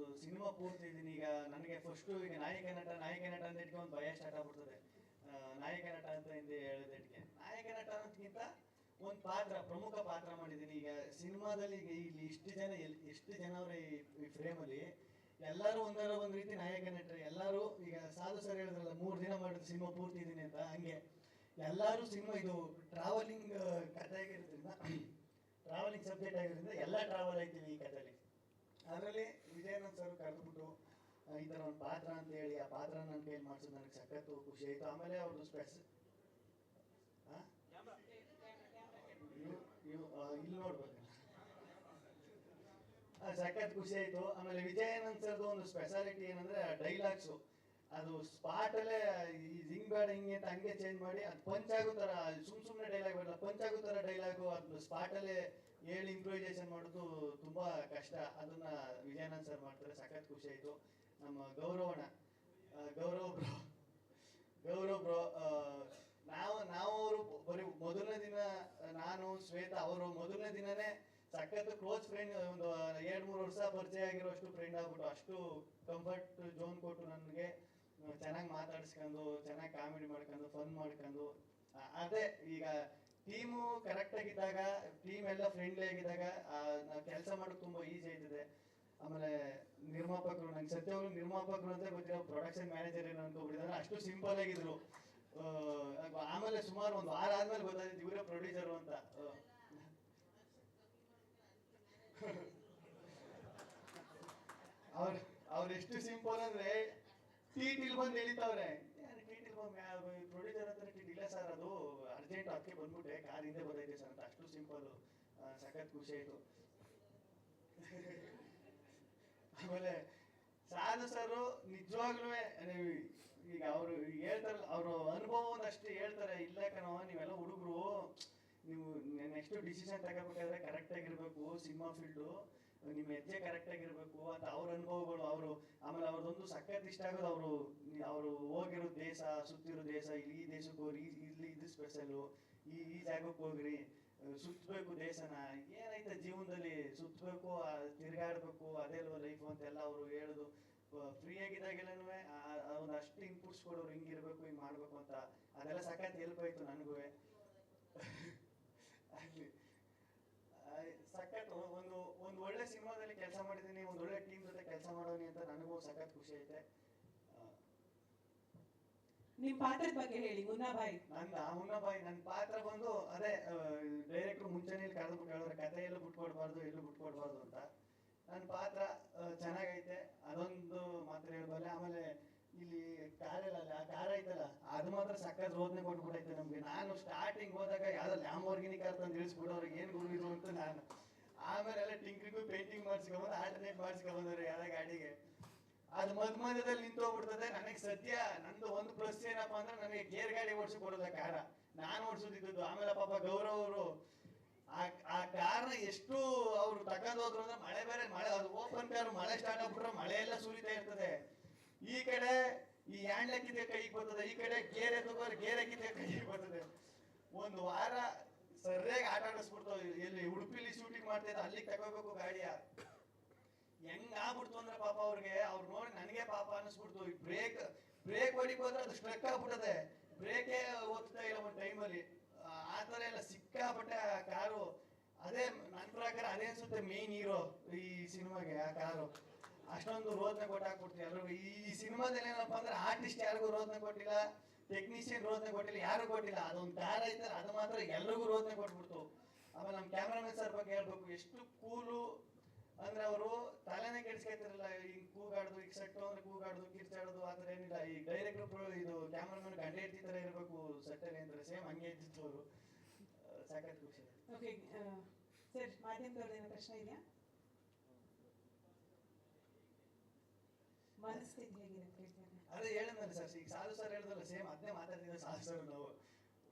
ಒಂದು ಸಿನಿಮಾ ಪೂರ್ತಿ ಇದೀನಿ. ಈಗ ನನಗೆ ಫಸ್ಟು ಈಗ ನಾಯಕ ನಟ ಅಂತ ಇಟ್ಕೊಂಡು ಒಂದು ಭಯ ಸ್ಟಾರ್ಟ್ ಆಗ್ಬಿಡ್ತದೆ. ನಾಯಕ ನಟ ಅಂತ ಹಿಂದೆ ಹೇಳಿದಕ್ಕೆ ನಾಯಕ ನಟ ಅನ್ನೋದಕ್ಕಿಂತ ಒಂದು ಪ್ರಮುಖ ಪಾತ್ರ ಮಾಡಿದ್ದೀನಿ. ಈಗ ಸಿನಿಮಾದಲ್ಲಿ ಈಗ ಇಲ್ಲಿ ಎಷ್ಟು ಜನ ಅವ್ರ ಈ ಫ್ರೇಮಲ್ಲಿ ಎಲ್ಲರೂ ಒಂದರ ಒಂದು ರೀತಿ ನಾಯಕ ನಟರು. ಎಲ್ಲರೂ ಈಗ ಸಾಧು ಸರ್ ಹೇಳಿದ್ರಲ್ಲ 3 ದಿನ ಮಾಡಿದ್ರು ಸಿನಿಮಾ ಪೂರ್ತಿ ಇದೀನಿ ಅಂತ, ಹಂಗೆ ಎಲ್ಲರೂ ಸಿನಿಮಾ ಇದು ಟ್ರಾವೆಲಿಂಗ್ ಕಥೆ ಆಗಿರೋದ್ರಿಂದ, ಟ್ರಾವೆಲಿಂಗ್ ಸಬ್ಜೆಕ್ಟ್ ಆಗಿರೋದ್ರಿಂದ ಎಲ್ಲ ಟ್ರಾವೆಲ್ ಆಯ್ತೀವಿ ಈ ಕಥೆಯಲ್ಲಿ. ಅದರಲ್ಲಿ ವಿಜಯಾನಂದ್ ಸರ್ ಕರೆದ್ಬಿಟ್ಟು ಈ ಥರ ಒಂದು ಪಾತ್ರ ಅಂತ ಹೇಳಿ ಆ ಪಾತ್ರ ನನ್ನ ಕೈಯಲ್ಲಿ ಮಾಡಿಸೋದು ನನಗೆ ಸಖತ್ತು ಖುಷಿ ಆಯಿತು. ಆಮೇಲೆ ಅವ್ರದ್ದು ಇಲ್ಲಿ ನೋಡ್ಬೇಕಲ್ಲ, ಸಖತ್ ಖುಷಿ ಆಯಿತು. ಆಮೇಲೆ ವಿಜಯಾನಂದ್ ಸರ್ದು ಒಂದು ಸ್ಪೆಷಾಲಿಟಿ ಏನಂದ್ರೆ ಡೈಲಾಗ್ಸು ಅದು ಸ್ಪಾಟಲ್ಲೇ ಹಿಂಗ್ ಬೇಡ ಹಿಂಗೆ ಅಂತ ಹಂಗೆ ಚೇಂಜ್ ಮಾಡಿ ಅದು ಪಂಚ್ ಆಗೋ ಥರ, ಸುಮ್ಮನೆ ಡೈಲಾಗ್ ಬರಲ್ಲ, ಪಂಚ್ ಆಗೋ ಥರ ಡೈಲಾಗು ಅದು ಸ್ಪಾಟಲ್ಲೇ ಹೇಳಿ ಇಂಪ್ರೂವೈಸೇಷನ್ ಮಾಡೋದು ತುಂಬ ಕಷ್ಟ. ಅದನ್ನ ವಿಜಯಾನಂದ್ ಸರ್ ಮಾಡ್ತಾರೆ, ಸಖತ್ ಖುಷಿ ಆಯಿತು. ನಮ್ಮ ಗೌರವ್ ಬ್ರೋ ನಾವು ಅವರು ಬರೀ ಮೊದಲನೇ ದಿನ, ನಾನು ಶ್ವೇತಾ ಅವರು ಮೊದಲನೇ ದಿನನೇ ಸಖತ್ ಕ್ಲೋಸ್ ಫ್ರೆಂಡ್, ಒಂದು 2-3 ವರ್ಷ ಪರಿಚಯ ಆಗಿರೋಷ್ಟು ಫ್ರೆಂಡ್ ಆಗ್ಬಿಟ್ಟು ಅಷ್ಟು ಕಂಫರ್ಟ್ ಝೋನ್ ಕೊಟ್ಟು ನನಗೆ ಚೆನ್ನಾಗಿ ಮಾತಾಡ್ಸ್ಕೊಂಡು, ಚೆನ್ನಾಗಿ ಕಾಮಿಡಿ ಮಾಡ್ಕೊಂಡು, ಫನ್ ಮಾಡ್ಕೊಂಡು. ಅದೇ ಈಗ ಟೀಮು ಕರೆಕ್ಟ್ ಆಗಿದ್ದಾಗ, ಟೀಮ್ ಎಲ್ಲ ಫ್ರೆಂಡ್ಲಿ ಆಗಿದ್ದಾಗ ನಾವು ಕೆಲಸ ಮಾಡೋಕೆ ತುಂಬ ಈಸಿ ಆಯ್ತದೆ. ಆಮೇಲೆ ನಿರ್ಮಾಪಕರು, ನಂಗೆ ಸತ್ಯವಾಗ್ಲೂ ನಿರ್ಮಾಪಕರು ಅಂತ ಗೊತ್ತಿರೋ, ಪ್ರೊಡಕ್ಷನ್ ಮ್ಯಾನೇಜರ್ ಏನು ಅನ್ಕೋಬಿಟ್ಟಿದ್ದಾರೆ, ಅಷ್ಟು ಸಿಂಪಲ್ ಆಗಿದ್ರು. ಆಮೇಲೆ ಸುಮಾರು 1 ವಾರ ಆದ್ಮೇಲೆ ಗೊತ್ತಾಯ್ತು ಇವರೇ ಪ್ರೊಡ್ಯೂಸರು ಅಂತ. ಅವ್ರು ಎಷ್ಟು ಸಿಂಪಲ್ ಅಂದ್ರೆ ಟಿಟಿಲ್ ಬಂದು ಹೇಳಿತವ್ರೆ, ಟಿಟಿಲ್ ಪ್ರೊಡ್ಯೂಸರ್ ಹತ್ರ ಇಲ್ಲ ಸರ್, ಅದು ಅರ್ಜೆಂಟ್ ಅದಕ್ಕೆ ಬಂದ್ಬಿಟ್ಟೆ, ಕಾರ್ ಹಿಂದೆ ಬಂದೈತೆ ಸರ್ ಅಂತ. ಅಷ್ಟು ಸಿಂಪಲ್, ಸಖತ್ ಖುಷಿ ಆಯ್ತು. ಆಮೇಲೆ ಸಾಧು ಸರ್ ನಿಜವಾಗ್ಲೂ ಈಗ ಅವರು ಹೇಳ್ತಾರಲ್ಲ, ಅವರು ಅನುಭವವನ್ನು ಅಷ್ಟು ಹೇಳ್ತಾರೆ. ಇಲ್ಲ ಕಣೋ, ನೀವೆಲ್ಲ ಹುಡುಗರು, ನೀವು ನೆಕ್ಸ್ಟ್ ಡಿಸಿಷನ್ ತಗೋಬೇಕಾದ್ರೆ ಕರೆಕ್ಟ್ ಆಗಿರ್ಬೇಕು, ಸಿನಿಮಾ ಫೀಲ್ಡು ನಿಮ್ಮ ಹೆಜ್ಜೆ ಕರೆಕ್ಟ್ ಆಗಿರ್ಬೇಕು ಅಂತ ಅವ್ರ ಅನುಭವಗಳು. ಆಮೇಲೆ ಅವ್ರದ್ದೊಂದು ಸಖತ್ ಇಷ್ಟ ಆಗೋದು, ಅವರು ಹೋಗಿರೋ ದೇಶ, ಸುತ್ತಿರೋ ದೇಶ, ಇಲ್ಲಿ ಈ ದೇಶಕ್ಕೆ ಹೋಗ್ರಿ, ಇಲ್ಲಿ ಇದು ಸ್ಪೆಷಲ್ಲು, ಈ ಜಾಗಕ್ಕೆ ಹೋಗ್ರಿ, ಸುತ್ತಬೇಕು ದೇಶನ, ಏನೈತೆ ಜೀವನದಲ್ಲಿ ಸುತ್ತಬೇಕು, ತಿರುಗಾಡ್ಬೇಕು, ಅದೇ ಅಲ್ವ ಲೈಫು ಅಂತೆಲ್ಲ ಅವರು ಹೇಳೋದು. ಫ್ರೀ ಆಗಿದ್ದಾಗೆಲ್ಲನೂ ಒಂದು ಅಷ್ಟು ಇನ್ಪುಟ್ಸ್ ಕೊಡೋರು, ಹಿಂಗಿರ್ಬೇಕು, ಹಿಂಗೆ ಮಾಡ್ಬೇಕು ಅಂತ. ಅದೆಲ್ಲ ಸಖತ್ ಹೆಲ್ಪ್ ಆಯ್ತು ನನಗೂ. ಸಖತ್ ಒಂದು ಒಳ್ಳೆ ಸಿನಿಮಾದಲ್ಲಿ ಕೆಲಸ ಮಾಡಿದ್ದೀನಿ, ಒಂದು ಒಳ್ಳೆ ಟೀಮ್ ಜೊತೆ ಕೆಲಸ ಮಾಡೋನಿ ಅಂತ ನನಗೂ ಸಖತ್ ಖುಷಿ ಐತೆ. ನಿಮ್ ಪಾತ್ರದ ಬಗ್ಗೆ ಹೇಳಿ. ಮುನ್ನಾಬಾಯಿ ನನ್ನ ಪಾತ್ರ ಬಂದು ಅದೇ, ಡೈರೆಕ್ಟರ್ ಮುಂಚೆನೇ ಕರೆದ್ಬಿಟ್ಟು ಹೇಳಿದ್ರೆ ಕಥೆ ಎಲ್ಲೂ ಬಿಟ್ಕೊಡ್ಬಾರ್ದು ಅಂತ. ನನ್ನ ಪಾತ್ರ ಚೆನ್ನಾಗೈತೆ, ಅದೊಂದು ಮಾತ್ರ ಹೇಳ್ಬಲ್ಲೆ. ಆಮೇಲೆ ಇಲ್ಲಿ ಕಾರ ಐತಲ್ಲ, ಅದು ಮಾತ್ರ ಸಖತ್ ರೋದನೆ ಕೊಟ್ಬಿಟ್ಟೈತೆ ನಮ್ಗೆ. ನಾನು ಸ್ಟಾರ್ಟಿಂಗ್ ಹೋದಾಗ ಯಾವ್ದೋ ಲ್ಯಾಂಬೋರ್ಗಿನಿ ಕಾರ್ ತಂದು ಇಳಿಸ್ಬಿಡೋರಿಗೆ ಏನು ಗುರು ಅಂತ ನಾನು. ಆಮೇಲೆ ಎಲ್ಲ ಟಿಂಕ್ರಿಗೂ ಪೇಂಟಿಂಗ್ ಮಾಡಿಸ್ಕೊಂಬಂದು ಆಲ್ಟರ್ನೇಟ್ ಮಾಡಿಸ್ಕೊಂಬಂದವ್ರು ಯಾವ್ದೋ ಗಾಡಿಗೆ. ಅದು ಮಧ್ಯದಲ್ಲಿ ನಿಂತೋಗ್ಬಿಡ್ತದೆ. ನನಗೆ ಸದ್ಯ ನಂದು ಒಂದು ಪ್ಲಸ್ ಏನಪ್ಪಾ ಅಂದ್ರೆ, ನನಗೆ ಗೇರ್ ಗಾಡಿ ಓಡಿಸಿ ಕೊಡೋದ ಕಾರ, ನಾನು ಓಡಿಸೋದಿದ್ದು. ಆಮೇಲೆ ಪಾಪ ಗೌರವ್ ಅವರು ಆ ಕಾರ್ನ ಎಷ್ಟು ಅವ್ರು ತಗೊಂಡೋದ್ರು ಅಂದ್ರೆ, ಮಳೆ ಅದು ಓಪನ್ ಕಾರ್, ಮಳೆ ಸ್ಟಾರ್ಟ್ ಆಗ್ಬಿಟ್ರೆ ಮಳೆ ಎಲ್ಲ ಸುರಿತಾ ಇರ್ತದೆ. ಈ ಕಡೆ ಈ ಹ್ಯಾಂಡ್ ಹಾಕಿದ್ರೆ ಕೈಗೆ ಬರ್ತದೆ, ಈ ಕಡೆ ಗೇರ್ ಎತ್ತೋದ್ರೆ ಗೇರ್ ಹಾಕಿದ್ರೆ ಕೈಗೆ ಬರ್ತದೆ. 1 ವಾರ ಸರಿಯಾಗಿ ಆಟ ಆಡಿಸ್ಬಿಡ್ತಾವ. ಎಲ್ಲಿ ಉಡುಪಿಲಿ ಶೂಟಿಂಗ್ ಮಾಡ್ತಾ ಇದ್ದ, ಅಲ್ಲಿಗೆ ತಗೋಬೇಕು ಗಾಡಿಯ. ಹೆಂಗ್ ಆಗ್ಬಿಡ್ತು ಅಂದ್ರೆ ಪಾಪ ಅವ್ರು ನೋಡಿ ನನಗೆ ಪಾಪ ಅನಿಸ್ಬಿಡ್ತು. ಬ್ರೇಕ್ ಹೊಡಿಕ್ ಹೋದ್ರೆ ಅದು ಸ್ಟ್ರಕ್ ಆಗ್ಬಿಟ್ಟದೆ, ಬ್ರೇಕೇ ಓದ್ತಾ ಇಲ್ಲ ಒಂದು ಟೈಮಲ್ಲಿ. ಆ ಥರ ಎಲ್ಲ ಸಿಕ್ಕಾಪಟ್ಟೆ ಆ ಕಾರು. ಅದೇ ನನ್ನ ಪ್ರಕಾರ ಅದೇ ಅನ್ಸುತ್ತೆ ಮೇನ್ ಹೀರೋ ಈ ಸಿನಿಮಾಗೆ, ಆ ಕಾರು. ಅಷ್ಟೊಂದು ರೋದನೆ ಕೊಟ್ಟಾಕ್ಬಿಡ್ತೀವಿ ಎಲ್ರಿಗೂ. ಈ ಸಿನಿಮಾದಲ್ಲಿ ಏನಪ್ಪಾ ಅಂದ್ರೆ, ಆರ್ಟಿಸ್ಟ್ ಯಾರಿಗೂ ರೋದನೆ ಕೊಟ್ಟಿಲ್ಲ, ಟೆಕ್ನಿಷಿಯನ್ ರೋದನೆ ಕೊಟ್ಟಿಲ್ಲ, ಯಾರು ಕೊಟ್ಟಿಲ್ಲ. ಅದೊಂದು ಕಾರ್ ಐತಲ್ಲ, ಅದು ಮಾತ್ರ ಎಲ್ರಿಗೂ ರೋದನೆ ಕೊಟ್ಬಿಡ್ತು. ಆಮೇಲೆ ನಮ್ಮ ಕ್ಯಾಮ್ರಾಮನ್ ಸರ್ ಬಗ್ಗೆ ಹೇಳ್ಬೇಕು, ಎಷ್ಟು ಕೂಲು ಅಂದ್ರೆ ಅವರು ತಲೆನೇ ಕೆಡಿಸ್ಕೊತಿರಲ್ಲ. ಹಿಂಗ್ ಕೂಗಾಡುದು, ಈಗ ಸೆಟ್ಟು ಅಂದ್ರೆ ಕೂಗಾಡುದು, ಕಿರ್ಚಾಡುದು, ಆ ಥರ ಏನಿಲ್ಲ. ಈ ಡೈರೆಕ್ಟರ್ ಇದು ಕ್ಯಾಮ್ರಾಮನ್ ಗಂಡ ಹೆಂಡತಿ ಥರ ಇರಬೇಕು ಸೆಟ್ಟಲ್ಲಿ ಅಂದ್ರೆ, ಸೇಮ್ ಹಂಗೆ ಇದ್ದಿತ್ತು ಅವರು. ಸಖತ್ ಖುಷಿ. ಓಕೆ ಸರ್, ಮಾಧ್ಯಮದವ್ರದ್ದೇನೋ ಪ್ರಶ್ನೆ ಇದೆಯಾ? ಮನಸ್ಥಿತಿ ಹೇಗಿರುತ್ತೆ? ಅದೇ ಹೇಳಿದ್ನಲ್ಲ ಸರ್, ಈಗ ಸಾಧು ಸರ್ ಹೇಳಿದ್ರಲ್ಲ, ಸೇಮ್ ಅದನ್ನೇ ಮಾತಾಡ್ತಿದ್ದ ಸಾಧು ಸರ್. ನಾವು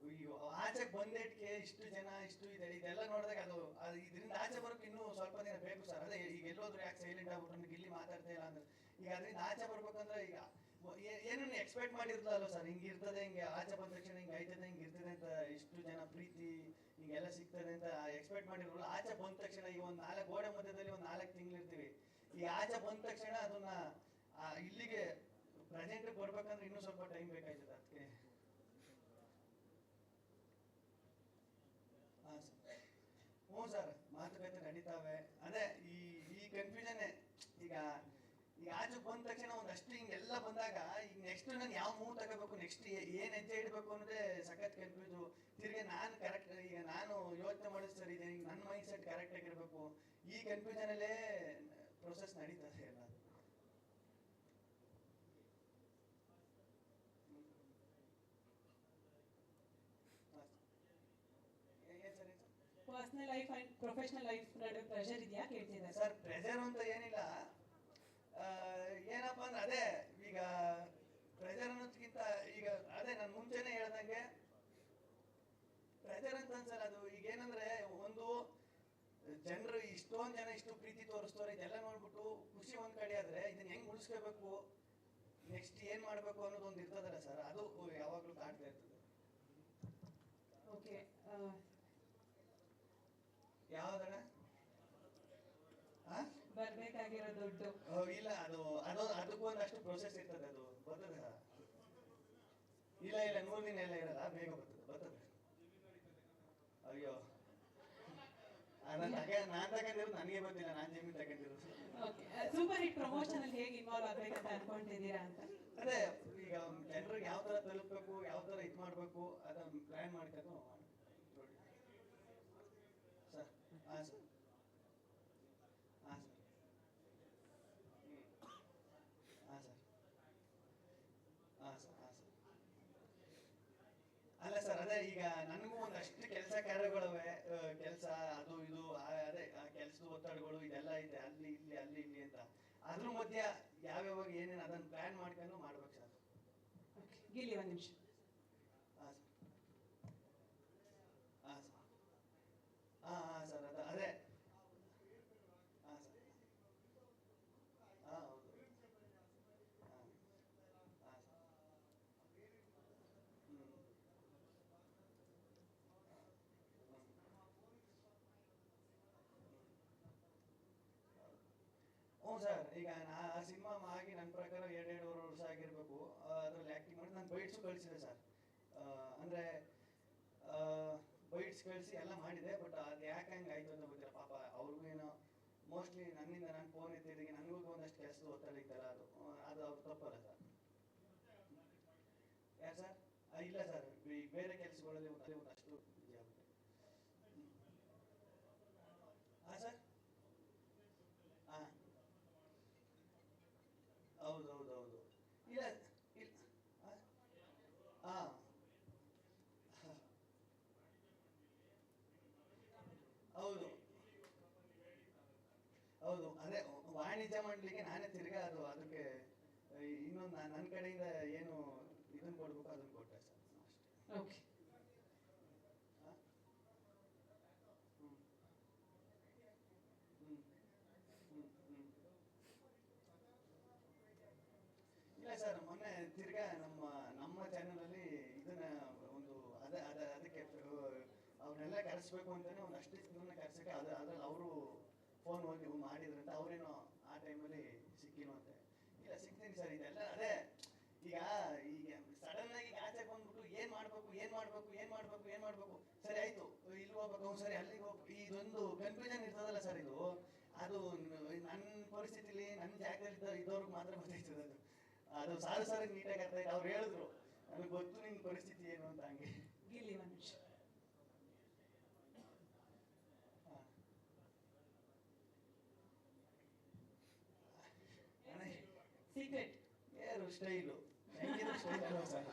ಆಚೆಗೆ ಬಂದೇಟ್ಗೆ ಇಷ್ಟು ಜನ, ಇಷ್ಟು ಇದೆ, ಇದೆಲ್ಲ ನೋಡಿದಾಗ ಅದು ಇದರಿಂದ ಆಚೆ ಬರೋಕೆ ಇನ್ನೂ ಸ್ವಲ್ಪ ದಿನ ಬೇಕು ಸರ್. ಅದೇ ಈಗ ಎಲ್ಲೋದ್ರು ಯಾಕೆ ಸೈಲೆಂಟ್ ಆಗ್ಬಿಟ್ರು, ನನಗೆ ಇಲ್ಲಿ ಮಾತಾಡ್ತಾ ಇಲ್ಲ ಅಂದ್ರೆ, ಈಗ ಅದರಿಂದ ಆಚೆ ಬರ್ಬೇಕಂದ್ರೆ ಈಗ ಏನನ್ನು ಎಕ್ಸ್ಪೆಕ್ಟ್ ಮಾಡಿರ್ತದಲ್ಲ ಸರ್, ಹಿಂಗೆ ಇರ್ತದೆ, ಹಿಂಗೆ ಆಚೆ ಬಂದ ತಕ್ಷಣ ಹಿಂಗೆ ಆಯ್ತದೆ, ಹಿಂಗೆ ಇರ್ತದೆ ಅಂತ, ಇಷ್ಟು ಜನ ಪ್ರೀತಿ ಹಿಂಗೆಲ್ಲ ಸಿಗ್ತದೆ ಅಂತ ಎಕ್ಸ್ಪೆಕ್ಟ್ ಮಾಡಿರಲ್ಲ. ಆಚೆ ಬಂದ ತಕ್ಷಣ ಈಗ ಒಂದು 4 ಗೋಡೆ ಮಧ್ಯದಲ್ಲಿ ಒಂದು 4 ತಿಂಗಳು ಇರ್ತೀವಿ. ಈ ಆಚೆ ಬಂದ ತಕ್ಷಣ ಅದನ್ನ ಇಲ್ಲಿಗೆ ಪ್ರೆಸೆಂಟ್ ಬರ್ಬೇಕಂದ್ರೆ ಇನ್ನೂ ಸ್ವಲ್ಪ ಟೈಮ್ ಬೇಕಾಯ್ತದೆ ಅದಕ್ಕೆ. ಹ್ಞೂ ಸರ್, ಮಾತುಕತೆ ನಡೀತಾವೆ. ಅದೇ ಈ ಈ ಕನ್ಫ್ಯೂಷನ್ ಈಗ ಈಗ ಆಚೆ ಬಂದ ತಕ್ಷಣ ಒಂದಷ್ಟು ಹಿಂಗೆಲ್ಲ ಬಂದಾಗ ಈಗ ನೆಕ್ಸ್ಟ್ ನಾನು ಯಾವ ಮೂವ್ ತಗೋಬೇಕು, ನೆಕ್ಸ್ಟ್ ಏನ್ ಹೆಜ್ಜೆ ಇಡಬೇಕು ಅನ್ನೋದೇ ಸಖತ್ ಕನ್ಫ್ಯೂಸು. ತಿರ್ಗಿ ನಾನು ಕರೆಕ್ಟ್ ಈಗ ನಾನು ಯೋಚನೆ ಮಾಡಿದ್ ಸರ್ ಇದೆ, ಈಗ ನನ್ನ ಮೈಂಡ್ ಸೆಟ್ ಕರೆಕ್ಟ್ ಆಗಿರ್ಬೇಕು. ಈ ಕನ್ಫ್ಯೂಷನ್ ಅಲ್ಲೇ ಪ್ರೊಸೆಸ್ ನಡೀತದೆ ಎಲ್ಲ. Personal life and professional life ನಡುವೆ ಪ್ರೆಷರ್ ಇದೆಯಾ ಕೇಳ್ತಿದ್ದಾರೆ ಸರ್. ಪ್ರೆಷರ್ ಅಂತ ಏನಿಲ್ಲ, ಏನಪ್ಪಾ ಅಂದ್ರೆ ಅದೇ ಈಗ ಪ್ರೆಷರ್ ಅನ್ನೋದಕ್ಕಿಂತ ಈಗ ಅದೇ ನಾನು ಮುಂಚೆನೆ ಹೇಳ್ದಂಗೆ ಪ್ರೆಷರ್ ಅಂತ ಅನ್ಸಲ್ಲ. ಅದು ಈಗ ಏನಂದ್ರೆ ಒಂದು ಜನರು ಇಷ್ಟೊಂದು ಜನ ಇಷ್ಟು ಪ್ರೀತಿ ತೋರಿಸ್ತವ್ರೆ, ಇದೆಲ್ಲ ನೋಡ್ಬಿಟ್ಟು ಖುಷಿ ಒಂದ್ ಕಡೆ ಆದ್ರೆ ಇದನ್ನ ಹೆಂಗ್ ಉಳಿಸ್ಕೋಬೇಕು, ನೆಕ್ಸ್ಟ್ ಏನ್ ಮಾಡ್ಬೇಕು ಅನ್ನೋದು ಒಂದು ಇರ್ತದಲ್ಲ ಸರ್, ಅದು ಯಾವಾಗ್ಲೂ ಕಾಡ್ತಾ ಇರ್ತದೆ. ಓಕೆ, ಯಾವ್ದಣ್ಣ ಬರ್ಬೇಕಾಗಿರೋ ದುಡ್ಡು? ಇಲ್ಲ, ಅದು ಅದು ಅದಕ್ಕೂ ಒಂದಷ್ಟು ಪ್ರೊಸೆಸ್ ಇರ್ತದೆ. ಅದು ಬರ್ತದೆ ಸರ್. ಇಲ್ಲ ಇಲ್ಲ, 100 ದಿನ ಎಲ್ಲ ಇರಲ್ಲ, ಬೇಗ ಬರ್ತದೆ. ಅಯ್ಯೋ, ನಾನ್ ತಗೊಂಡಿರೋದು ನನಗೆ ಗೊತ್ತಿಲ್ಲ, ನಾನ್ ಜಮೀನು ತಗೊಂಡಿರೋದು. ಸೂಪರ್ ಹಿಟ್ ಪ್ರಮೋಷನ್ ಅಲ್ಲಿ ಹೇಗೆ ಇನ್ವಾಲ್ವ್ ಆಗ್ಬೇಕಂತ ಅನ್ಕೊಂಡಿದ್ದೀರಾ ಅಂತ? ಅದೇ ಈಗ ಜನರಿಗೆ ಯಾವ ತರ ತಲುಪಬೇಕು, ಯಾವ ತರ ಇದ್ ಮಾಡ್ಬೇಕು ಅದನ್ನ ಪ್ಲಾನ್ ಮಾಡ್ಕೊಂಡು ಸರ್. ಹಾ ಸರ್, ಹಾ ಸರ್, ಹಾ ಸರ್, ಹಾ ಸರ್, ಹಾ ಸರ್. ಅಲ್ಲ ಸರ್, ಅದೇ ಈಗ ನನಗೂ ಒಂದಷ್ಟು ಕೆಲಸ ಕಾರ್ಯಗಳವೆ, ಕೆಲಸ ಅದು ಇದು, ಅದೇ ಕೆಲಸದ ಒತ್ತಡಗಳು ಇದೆಲ್ಲ ಇದೆ, ಅಲ್ಲಿ ಇಲ್ಲಿ ಅಂತ. ಅದ್ರ ಮಧ್ಯ ಯಾವ್ಯಾವಾಗ ಏನೇನು ಅದನ್ನ ಪ್ಲಾನ್ ಮಾಡ್ಕೊಂಡು ಮಾಡ್ಬೇಕು ಸರ್. ಗಿಲ್ಲಿ ಒಂದ್ ನಿಮಿಷ. ಹಾ ಸರ್, ಹಾ ಸರ್, ಹಾ ಹಾ ಸರ್, ಅದೇ ಹಾ ಸರ್, ಹಾ ಹೌದು, ಹಾ ಹಾ ಸರ್, ಹ್ಞೂ ಸರ್. ಈಗ ಆ ಸಿನಿಮಾ ಆಗಿ ನನ್ನ ಪ್ರಕಾರ 2.5 ವರ್ಷ ಆಗಿರ್ಬೇಕು. ಅದ್ರಲ್ಲಿ ಆಕ್ಟಿಂಗ್ ಮಾಡಿ ನಾನು ಬೈಟ್ಸು ಕಳಿಸಿದೆ ಸರ್. ಅಂದ್ರೆ ಬೈಟ್ಸ್ ಕಳಿಸಿ ಎಲ್ಲ ಮಾಡಿದೆ, ಬಟ್ ಅದು ಯಾಕೆ ಹಂಗೆ ಆಯ್ತು ಅಂತ ಗೊತ್ತಿಲ್ಲ. ಪಾಪ ಅವ್ರಿಗೂ ಏನೋ ಮೋಸ್ಟ್ಲಿ ನನ್ನಿಂದ ನಾನು ಫೋನ್ ಎತ್ತಿದ್ದಕ್ಕೆ ನನಗೂ ಒಂದಷ್ಟು ಕೆಲಸದ ಒತ್ತಡ ಇತ್ತಲ್ಲ, ಅದು ಅವ್ರು ತಪ್ಪಲ್ಲ ಸರ್. ಯಾರು ಸರ್? ಇಲ್ಲ ಸರ್, ಬೇರೆ ಕೆಲಸಗಳಲ್ಲಿ ಒಂದಷ್ಟು ಬಿಜಿ ಆಗುತ್ತೆ. ಹಾ ಸರ್, ಹಾ ಹೌದು. ಇಲ್ಲ ಇಲ್ಲ, ಹಾ ಹೌದು, ಅದೇ ವಾಣಿಜ್ಯ ಮಂಡಳಿಗೆ ನಾನೇ ತಿರ್ಗಾ ಅದಕ್ಕೆ ಇನ್ನೊಂದು ನನ್ನ ಕಡೆಯಿಂದ ಏನು ಇದನ್ನ ಕೊಡ್ಬೇಕು ಅದನ್ನ ಕೊಟ್ಟೆ ಸರ್ ಅಷ್ಟೇ. ಓಕೆ, ಇಲ್ಲ ಸರ್, ಮೊನ್ನೆ ತಿರ್ಗಾ ನಮ್ಮ ಚಾನೆಲ್ ಅಲ್ಲಿ ಇದನ್ನ ಒಂದು ಅದಕ್ಕೆ ಅವ್ರನ್ನೆಲ್ಲ ಕರೆಸ್ಬೇಕು ಅಂತಾನೆ ಒಂದಷ್ಟು ಇದನ್ನ ಕರೆಸಕ್ಕೆ ಅದ್ರಲ್ಲಿ ಅವರು ಫೋನ್ ಹೋಗಿ ಮಾಡಿದ್ರಂತ. ಅವ್ರೇನೋ ಆ ಟೈಮಲ್ಲಿ ಸಿಕ್ಕಿಲ್ವಂತೆ. ಇಲ್ಲ, ಸಿಗ್ತೀನಿ ಸರ್. ಇದೆಲ್ಲ ಅದೇ ಈಗ ಸಡನ್ ಆಗಿ ಆಚೆ ಬಂದ್ಬಿಟ್ಟು ಏನ್ ಮಾಡ್ಬೇಕು ಸರಿ ಆಯ್ತು, ಇಲ್ಲಿ ಹೋಗ್ಬೇಕು, ಸರಿ ಅಲ್ಲಿಗೆ ಹೋಗ್ಬೇಕು, ಇದೊಂದು ಕನ್ಫ್ಯೂಷನ್ ಇರ್ತದಲ್ಲ ಸರ್. ಅದು ನನ್ನ ಪರಿಸ್ಥಿತಿಲಿ ನನ್ನ ಜಾಗದಲ್ಲಿ ಇದ್ದವ್ರಿಗೆ ಮಾತ್ರ ಗೊತ್ತಾಯ್ತದೆ. ಅದು ಸಾರಿ ನೀಟಾಗಿ ಅರ್ಥ ಆಯ್ತು. ಅವ್ರು ಹೇಳಿದ್ರು ನನಗೆ ಗೊತ್ತು ನಿನ್ ಪರಿಸ್ಥಿತಿ ಏನು ಅಂತ. ಹಂಗೆ ಗಿಲ್ಲಿ ಒಂದ್ ನಿಮಿಷ. ಸೀಕ್ರೆಟ್ ಏರು ಸ್ಟೈಲು ಹೆಂಗಿದ್ರು ಸ್ಟೈಲ್ ಅಲ್ವಾ ಸರ್?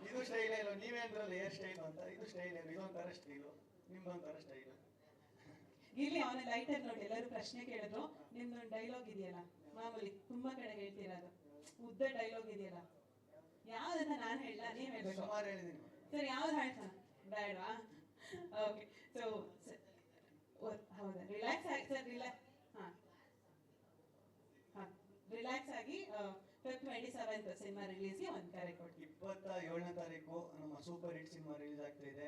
ಇದು ಸ್ಟೈಲ್ ಇಲ್ಲ, ನೀವೇ ಅಂದ್ರಲ್ಲ ಏರ್ ಸ್ಟೈಲ್ ಅಂತ. ಇದು ಸ್ಟೈಲ್ ಇಲ್ಲ, ಇದೊಂಥರ ಸ್ಟೈಲು, ನಿಮ್ದೊಂಥರ ಸ್ಟೈಲು. ಗಿಲ್ಲಿ ಅವನ ಲೈಟರ್ ನೋಡಿ, ಎಲ್ಲರೂ ಪ್ರಶ್ನೆ ಕೇಳಿದ್ರು. ನಿಮ್ದೊಂದು ಡೈಲಾಗ್ ಇದೆಯಲ್ಲ, ಮಾಮೂಲಿ ತುಂಬಾ ಕಡೆ ಹೇಳ್ತಿರೋದು, ಉದ್ದ ಡೈಲಾಗ್ ಇದೆಯಲ್ಲ, ಯಾವ್ದನ್ನ ನಾನು ಹೇಳ, ನೀವ್ ಹೇಳ್ಬೇಕು. ಸುಮಾರು ಹೇಳಿದೀನಿ ಸರ್, ಯಾವ್ದು ಹೇಳ್ತಾನ? ಬೇಡವಾ? ಓಕೆ, ಸೊ ಹೌದಾ, ರಿಲ್ಯಾಕ್ಸ್ ಆಗಿ ಸರ್, ರಿಲ್ಯಾಕ್ಸ್ ಆಗಿ ಫೆಬ್ 27 ಸಿನಿಮಾ ರಿಲೀಸ್ಗೆ ಒಂದು ಕರೆ ಕೊಡಿ. 27ನೇ ತಾರೀಕು ನಮ್ಮ ಸೂಪರ್ ಹಿಟ್ ಸಿನಿಮಾ ರಿಲೀಸ್ ಆಗ್ತಾ ಇದೆ.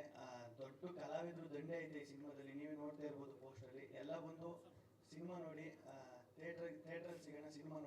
ದೊಡ್ಡ ಕಲಾವಿದರು ದಂಡೆ ಐತೆ ಈ ಸಿನಿಮಾದಲ್ಲಿ, ನೀವೇ ನೋಡ್ತಾ ಇರ್ಬೋದು ಪೋಸ್ಟರ್ ಅಲ್ಲಿ. ಎಲ್ಲ ಬಂದು ಸಿನಿಮಾ ನೋಡಿ ಥಿಯೇಟ್ರಲ್ಲಿ ಸಿಗೋಣ, ಸಿನಿಮಾ